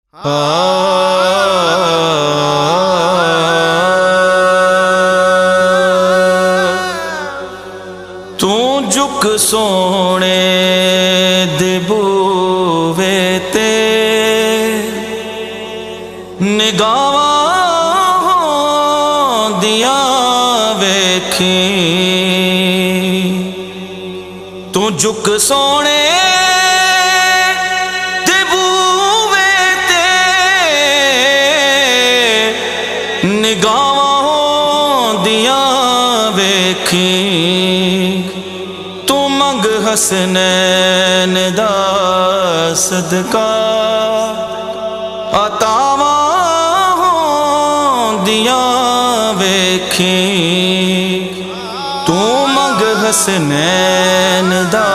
तू झुक सोने दे बूवे ते निगाहां होंदियां वेखी। तू झुक सोने निगाहां दियां वेखी। तू मंग हसनैन दा सदका अतावां होंदियां वेखी। तू मंग हसनैन दा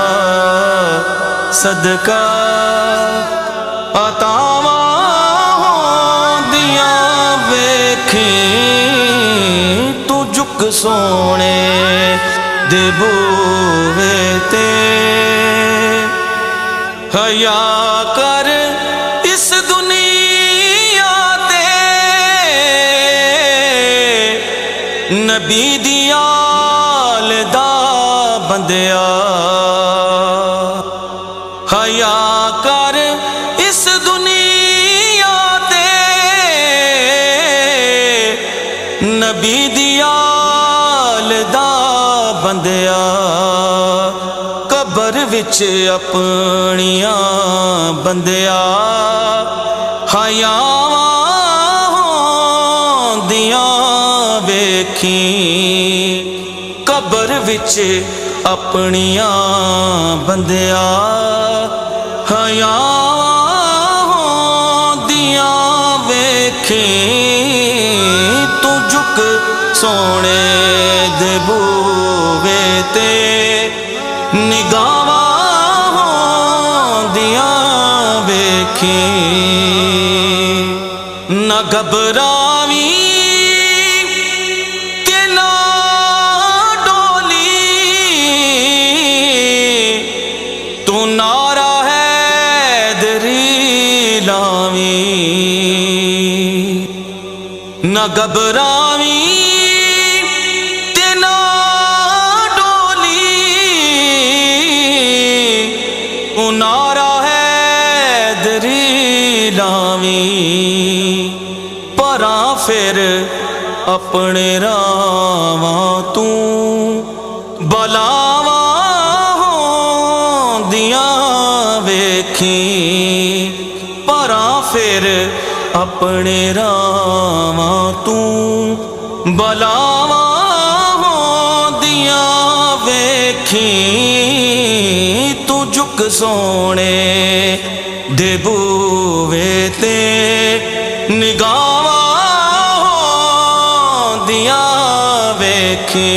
सदका अतावां तू झुक सोने दे बूवे ते हया कर इस दुनिया ते नबी दी आल दा बंदिया। हया कर इस दुनिया ते नबी दी आल दा बंदिया। कबर विच अपनियां बंदिया हयावां होंदियां वेखी। कबर विच अपनियां बंदिया हयावां होंदियां वेखी। तू झुक सोने दे बूवे ते निगाहां होंदियां वेखी। ना घबरावी ते ना डोली, तू नारा हैदरी लावी। ना घबरावी ते ना डोली, ओ नारा हैदरी लावी। परा फिर अपने रावां तू बलावां होंदियां वेखी। परा फिर अपने रावां तू बलावां होंदियां वेखी। तू झुक सोने दे बूवे ते निगाहां होंदियां वेखी।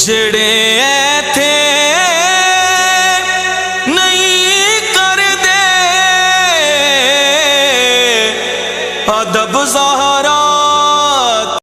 जेड़े